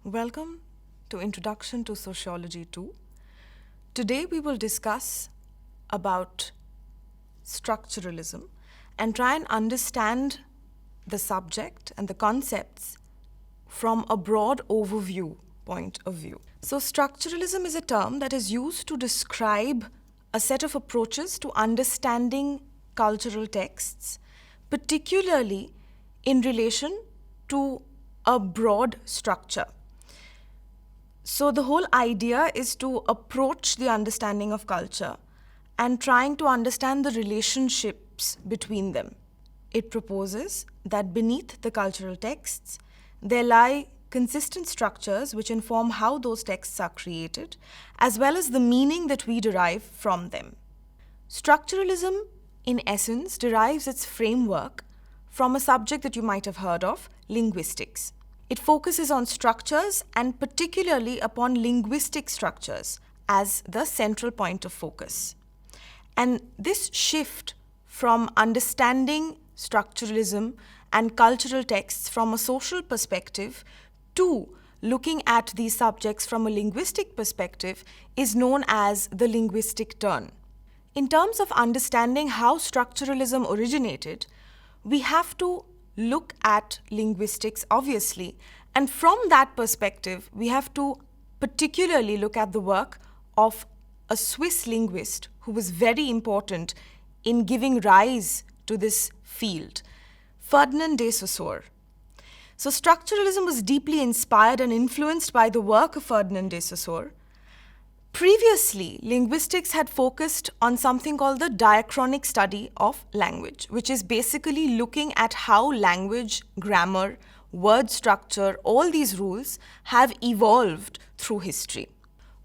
Welcome to Introduction to Sociology 2. Today we will discuss about structuralism and try and understand the subject and the concepts from a broad overview point of view. So structuralism is a term that is used to describe a set of approaches to understanding cultural texts, particularly in relation to a broad structure. So the whole idea is to approach the understanding of culture and trying to understand the relationships between them. It proposes that beneath the cultural texts, there lie consistent structures which inform how those texts are created, as well as the meaning that we derive from them. Structuralism, in essence, derives its framework from a subject that you might have heard of, linguistics. It focuses on structures and particularly upon linguistic structures as the central point of focus. And this shift from understanding structuralism and cultural texts from a social perspective to looking at these subjects from a linguistic perspective is known as the linguistic turn. In terms of understanding how structuralism originated, we have to look at linguistics, obviously, and from that perspective, we have to particularly look at the work of a Swiss linguist who was very important in giving rise to this field, Ferdinand de Saussure. So structuralism was deeply inspired and influenced by the work of Ferdinand de Saussure. Previously, linguistics had focused on something called the diachronic study of language, which is basically looking at how language, grammar, word structure, all these rules have evolved through history.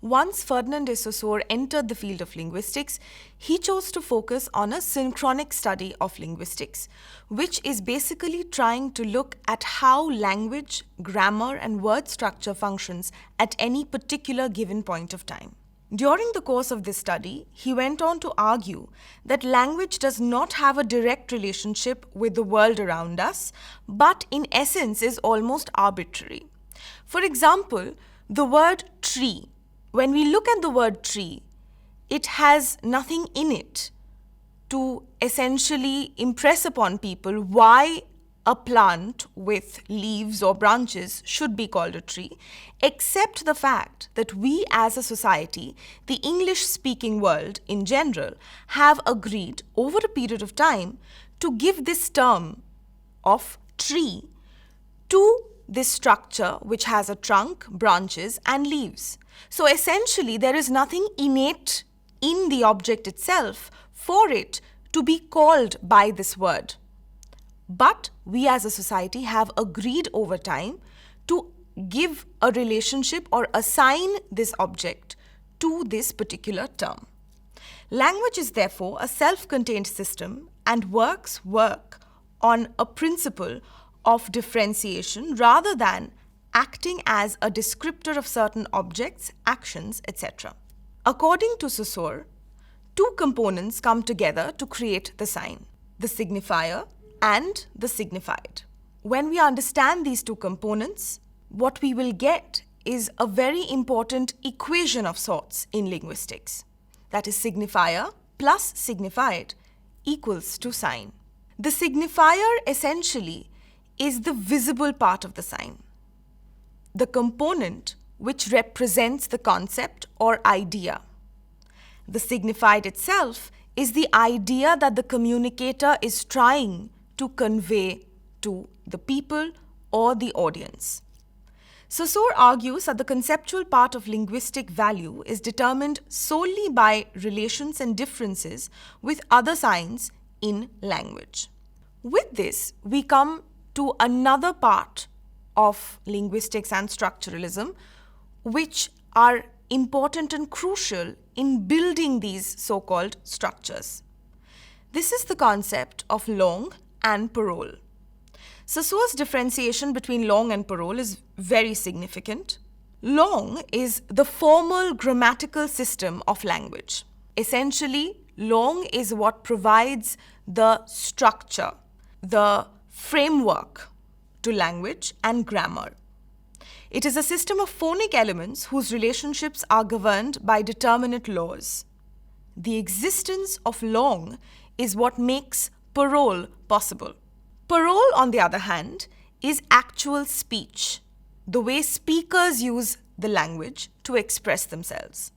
Once Ferdinand de Saussure entered the field of linguistics, he chose to focus on a synchronic study of linguistics, which is basically trying to look at how language, grammar, and word structure functions at any particular given point of time. During the course of this study, he went on to argue that language does not have a direct relationship with the world around us, but in essence is almost arbitrary. For example, the word tree. When we look at the word tree, it has nothing in it to essentially impress upon people why a plant with leaves or branches should be called a tree, except the fact that we as a society, the English-speaking world in general, have agreed over a period of time to give this term of tree to this structure which has a trunk, branches, and leaves. So essentially, there is nothing innate in the object itself for it to be called by this word. But we as a society have agreed over time to give a relationship or assign this object to this particular term. Language is therefore a self-contained system and work on a principle of differentiation rather than acting as a descriptor of certain objects, actions, etc. According to Saussure, two components come together to create the sign, the signifier and the signified. When we understand these two components, what we will get is a very important equation of sorts in linguistics. That is, signifier plus signified equals to sign. The signifier essentially is the visible part of the sign, the component which represents the concept or idea. The signified itself is the idea that the communicator is trying to convey to the people or the audience. Saussure argues that the conceptual part of linguistic value is determined solely by relations and differences with other signs in language. With this, we come to another part of linguistics and structuralism, which are important and crucial in building these so-called structures. This is the concept of langue and parole. Saussure's differentiation between langue and parole is very significant. Langue is the formal grammatical system of language. Essentially, langue is what provides the structure, the framework to language and grammar. It is a system of phonic elements whose relationships are governed by determinate laws. The existence of long is what makes parole possible. Parole, on the other hand, is actual speech, the way speakers use the language to express themselves.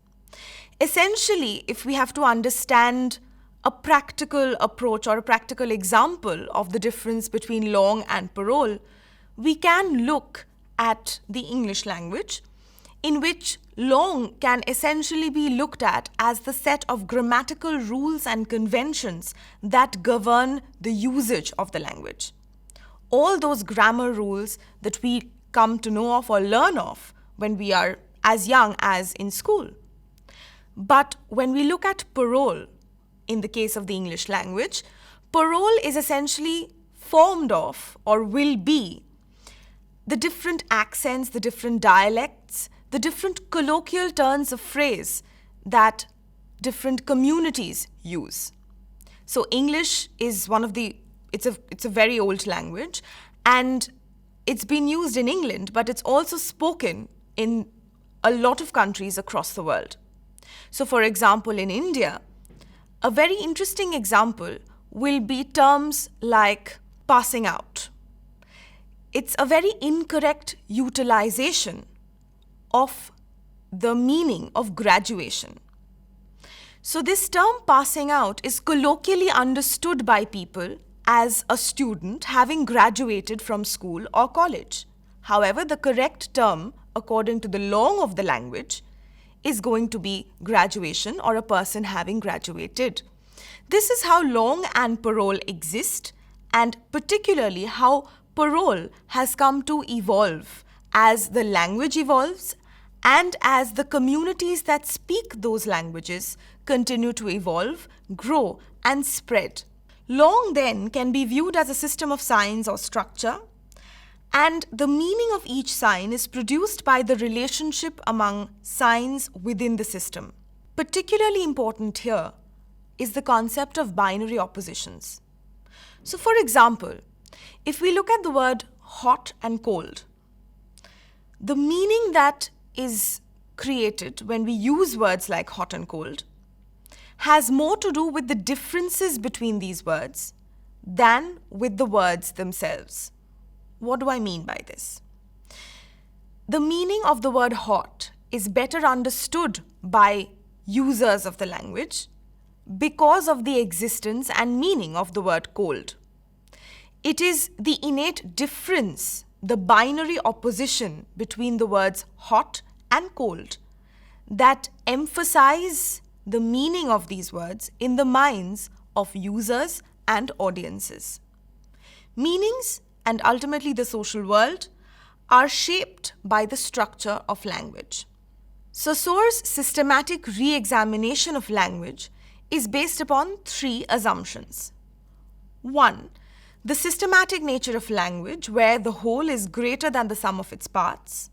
Essentially, if we have to understand a practical approach or a practical example of the difference between long and parole, we can look at the English language, in which long can essentially be looked at as the set of grammatical rules and conventions that govern the usage of the language. All those grammar rules that we come to know of or learn of when we are as young as in school. But when we look at parole, in the case of the English language, parole is essentially formed of or will be the different accents, the different dialects, the different colloquial turns of phrase that different communities use. So English is it's a very old language, and it's been used in England, but it's also spoken in a lot of countries across the world. So for example, in India, a very interesting example will be terms like passing out. It's a very incorrect utilization of the meaning of graduation. So this term passing out is colloquially understood by people as a student having graduated from school or college. However, the correct term, according to the law of the language, is going to be graduation or a person having graduated. This is how long and parole exist, and particularly how parole has come to evolve as the language evolves and as the communities that speak those languages continue to evolve, grow, and spread. Long then can be viewed as a system of signs or structure, and the meaning of each sign is produced by the relationship among signs within the system. Particularly important here is the concept of binary oppositions. So for example, if we look at the word hot and cold, the meaning that is created when we use words like hot and cold has more to do with the differences between these words than with the words themselves. What do I mean by this? The meaning of the word hot is better understood by users of the language because of the existence and meaning of the word cold. It is the innate difference, the binary opposition between the words hot and cold, that emphasize the meaning of these words in the minds of users and audiences. Meanings, and ultimately the social world, are shaped by the structure of language. Saussure's systematic re-examination of language is based upon three assumptions. 1. The systematic nature of language, where the whole is greater than the sum of its parts.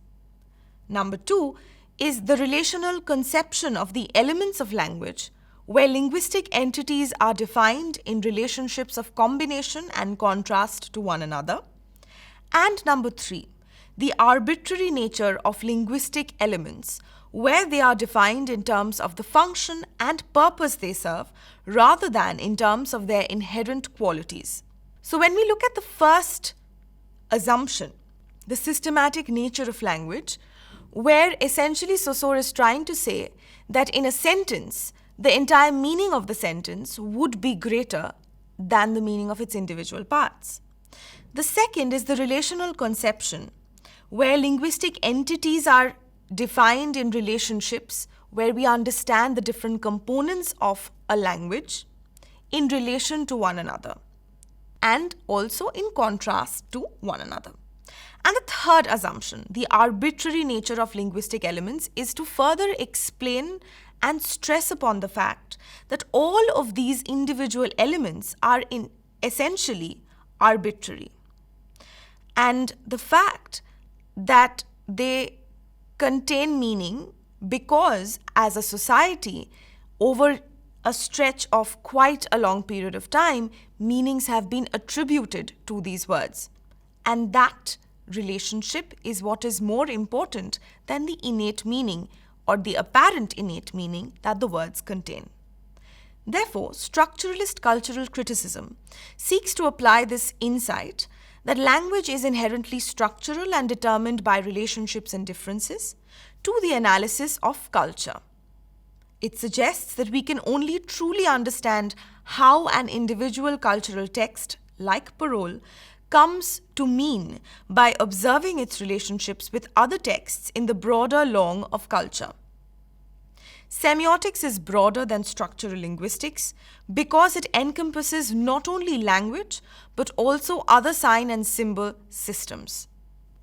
Number 2 is the relational conception of the elements of language, where linguistic entities are defined in relationships of combination and contrast to one another. And number 3, the arbitrary nature of linguistic elements, where they are defined in terms of the function and purpose they serve, rather than in terms of their inherent qualities. So when we look at the first assumption, the systematic nature of language, where essentially Saussure is trying to say that in a sentence, the entire meaning of the sentence would be greater than the meaning of its individual parts. The second is the relational conception, where linguistic entities are defined in relationships where we understand the different components of a language in relation to one another and also in contrast to one another. And the third assumption, the arbitrary nature of linguistic elements, is to further explain and stress upon the fact that all of these individual elements are essentially arbitrary. And the fact that they contain meaning because, as a society, over a stretch of quite a long period of time, meanings have been attributed to these words. And that relationship is what is more important than the innate meaning or the apparent innate meaning that the words contain. Therefore, structuralist cultural criticism seeks to apply this insight that language is inherently structural and determined by relationships and differences to the analysis of culture. It suggests that we can only truly understand how an individual cultural text, like parole, comes to mean by observing its relationships with other texts in the broader long of culture. Semiotics is broader than structural linguistics because it encompasses not only language but also other sign and symbol systems.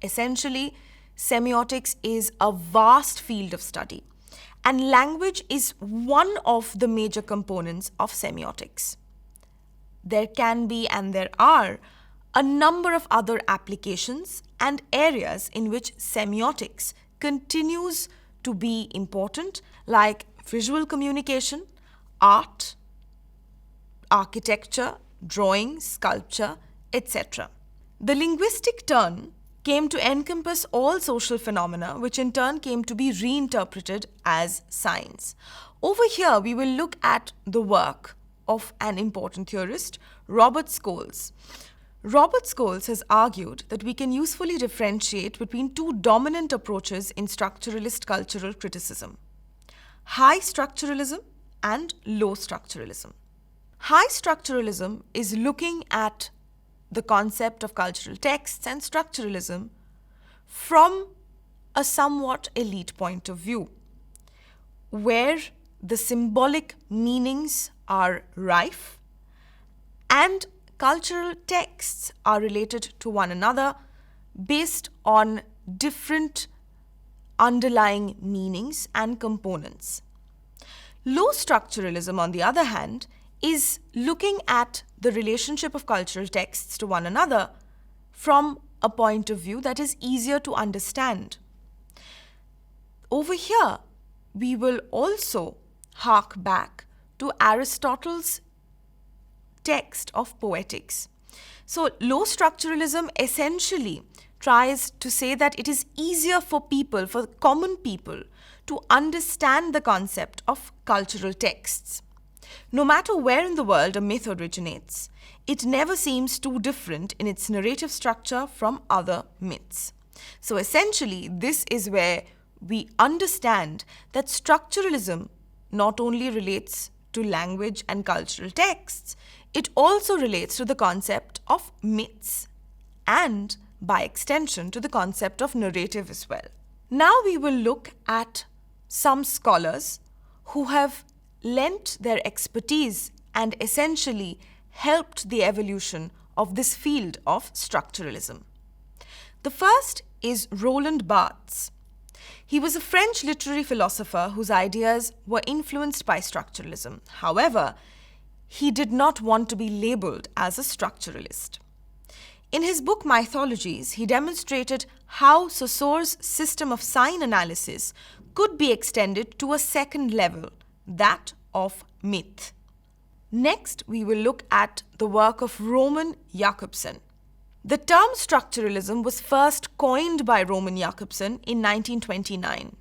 Essentially, semiotics is a vast field of study, and language is one of the major components of semiotics. There can be and there are a number of other applications and areas in which semiotics continues to be important, like visual communication, art, architecture, drawing, sculpture, etc. The linguistic turn came to encompass all social phenomena, which in turn came to be reinterpreted as signs. Over here, we will look at the work of an important theorist, Robert Scholes. Robert Scholes has argued that we can usefully differentiate between two dominant approaches in structuralist cultural criticism: high structuralism and low structuralism. High structuralism is looking at the concept of cultural texts and structuralism from a somewhat elite point of view, where the symbolic meanings are rife and cultural texts are related to one another based on different underlying meanings and components. Low structuralism, on the other hand, is looking at the relationship of cultural texts to one another from a point of view that is easier to understand. Over here, we will also hark back to Aristotle's text of Poetics. So, low structuralism essentially tries to say that it is easier for people, for common people, to understand the concept of cultural texts. No matter where in the world a myth originates, it never seems too different in its narrative structure from other myths. So essentially, this is where we understand that structuralism not only relates to language and cultural texts, it also relates to the concept of myths and, by extension, to the concept of narrative as well. Now we will look at some scholars who have lent their expertise and essentially helped the evolution of this field of structuralism. The first is Roland Barthes. He was a French literary philosopher whose ideas were influenced by structuralism. However, he did not want to be labeled as a structuralist. In his book Mythologies, he demonstrated how Saussure's system of sign analysis could be extended to a second level, that of myth. Next, we will look at the work of Roman Jakobson. The term structuralism was first coined by Roman Jakobson in 1929.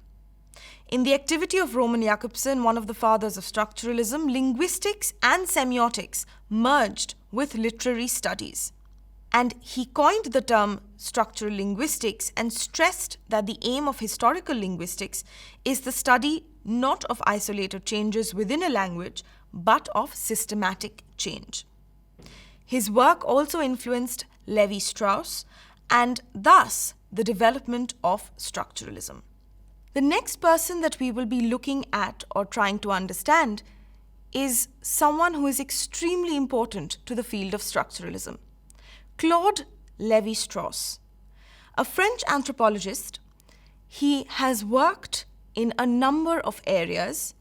In the activity of Roman Jakobson, one of the fathers of structuralism, linguistics and semiotics merged with literary studies. And he coined the term structural linguistics and stressed that the aim of historical linguistics is the study not of isolated changes within a language, but of systematic change. His work also influenced Levi-Strauss and thus the development of structuralism. The next person that we will be looking at or trying to understand is someone who is extremely important to the field of structuralism: Claude Lévi-Strauss. A French anthropologist, he has worked in a number of areas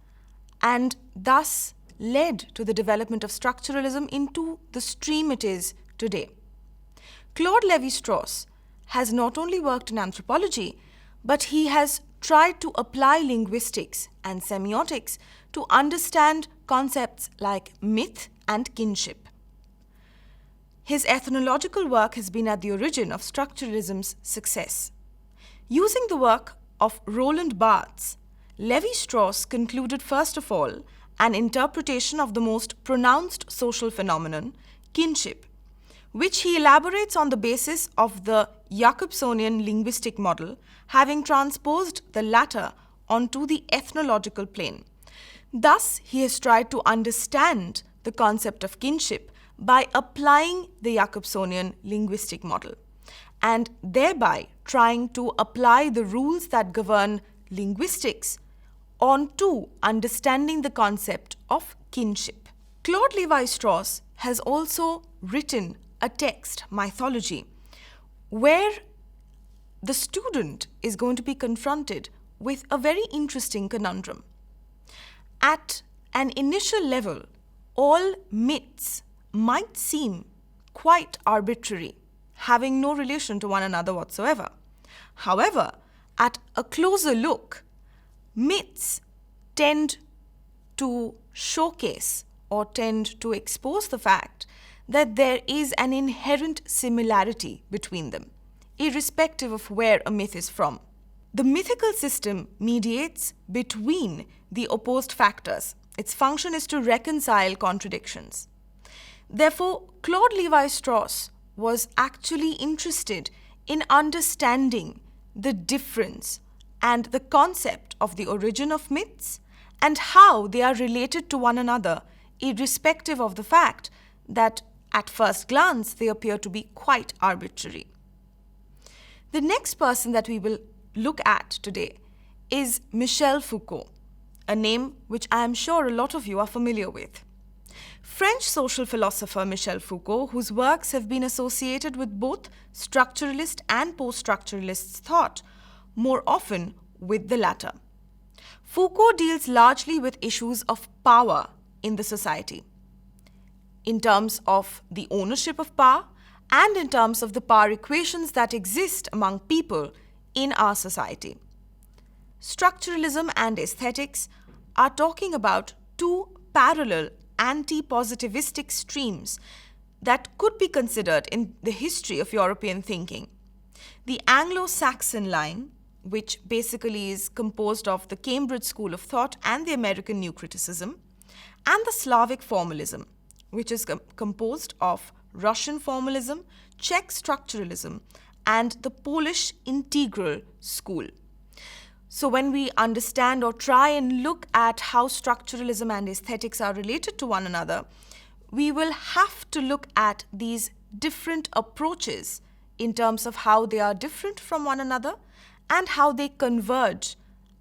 and thus led to the development of structuralism into the stream it is today. Claude Lévi-Strauss has not only worked in anthropology, but he has tried to apply linguistics and semiotics to understand concepts like myth and kinship. his ethnological work has been at the origin of structuralism's success. Using the work of Roland Barthes, Lévi-Strauss concluded first of all an interpretation of the most pronounced social phenomenon, kinship, which he elaborates on the basis of the Jacobsonian linguistic model, having transposed the latter onto the ethnological plane. Thus, he has tried to understand the concept of kinship by applying the Jacobsonian linguistic model, and thereby trying to apply the rules that govern linguistics onto understanding the concept of kinship. Claude Lévi-Strauss has also written a text, Mythology, where the student is going to be confronted with a very interesting conundrum. At an initial level, all myths might seem quite arbitrary, having no relation to one another whatsoever. However, at a closer look, myths tend to showcase or tend to expose the fact that there is an inherent similarity between them, irrespective of where a myth is from. The mythical system mediates between the opposed factors. Its function is to reconcile contradictions. Therefore, Claude Lévi-Strauss was actually interested in understanding the difference and the concept of the origin of myths and how they are related to one another, irrespective of the fact that at first glance they appear to be quite arbitrary. The next person that we will look at today is Michel Foucault, a name which I am sure a lot of you are familiar with. French social philosopher Michel Foucault, whose works have been associated with both structuralist and post-structuralist thought, more often with the latter. Foucault deals largely with issues of power in the society, in terms of the ownership of power and in terms of the power equations that exist among people in our society. Structuralism and aesthetics are talking about two parallel anti-positivistic streams that could be considered in the history of European thinking. The Anglo-Saxon line, which basically is composed of the Cambridge School of Thought and the American New Criticism, and the Slavic formalism, which is composed of Russian formalism, Czech structuralism, and the Polish integral school. So when we understand or try and look at how structuralism and aesthetics are related to one another, we will have to look at these different approaches in terms of how they are different from one another and how they converge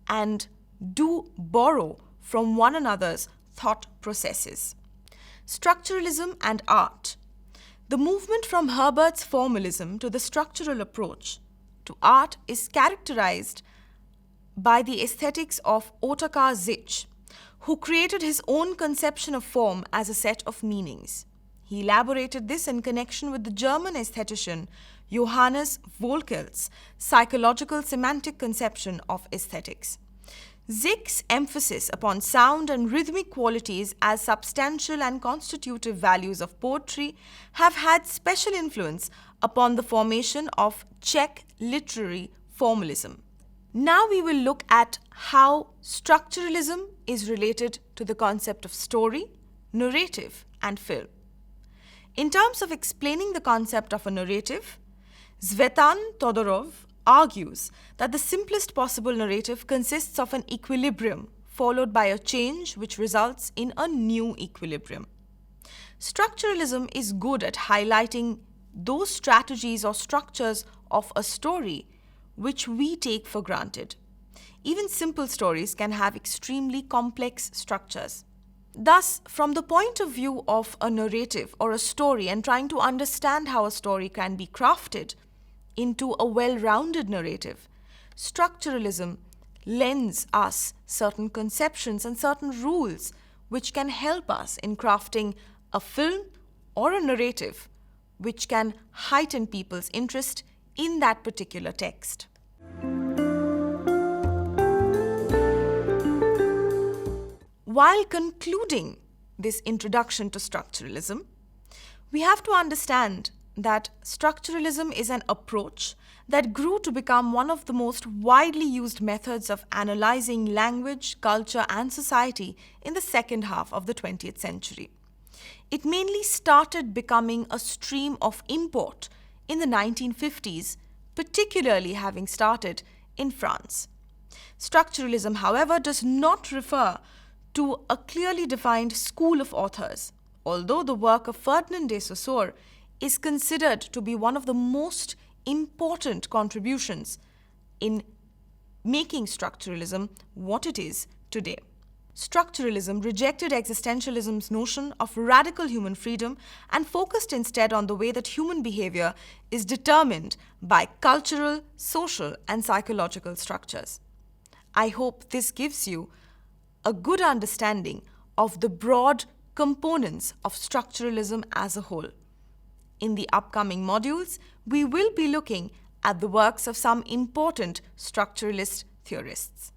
and do borrow from one another's thought processes. Structuralism and art. The movement from Herbert's formalism to the structural approach to art is characterized by the aesthetics of Ottokar Zich, who created his own conception of form as a set of meanings. He elaborated this in connection with the German aesthetician Johannes Volkel's psychological semantic conception of aesthetics. Zich's emphasis upon sound and rhythmic qualities as substantial and constitutive values of poetry have had special influence upon the formation of Czech literary formalism. Now we will look at how structuralism is related to the concept of story, narrative, and film. In terms of explaining the concept of a narrative, Tzvetan Todorov argues that the simplest possible narrative consists of an equilibrium followed by a change which results in a new equilibrium. Structuralism is good at highlighting those strategies or structures of a story which we take for granted. Even simple stories can have extremely complex structures. Thus, from the point of view of a narrative or a story and trying to understand how a story can be crafted into a well-rounded narrative, structuralism lends us certain conceptions and certain rules which can help us in crafting a film or a narrative which can heighten people's interest in that particular text. While concluding this introduction to structuralism, We have to understand that structuralism is an approach that grew to become one of the most widely used methods of analyzing language, culture, and society in the second half of the 20th century. It mainly started becoming a stream of import in the 1950s, particularly having started in France. Structuralism, however, does not refer to a clearly defined school of authors, although the work of Ferdinand de Saussure is considered to be one of the most important contributions in making structuralism what it is today. Structuralism rejected existentialism's notion of radical human freedom and focused instead on the way that human behavior is determined by cultural, social, and psychological structures. I hope this gives you a good understanding of the broad components of structuralism as a whole. In the upcoming modules, we will be looking at the works of some important structuralist theorists.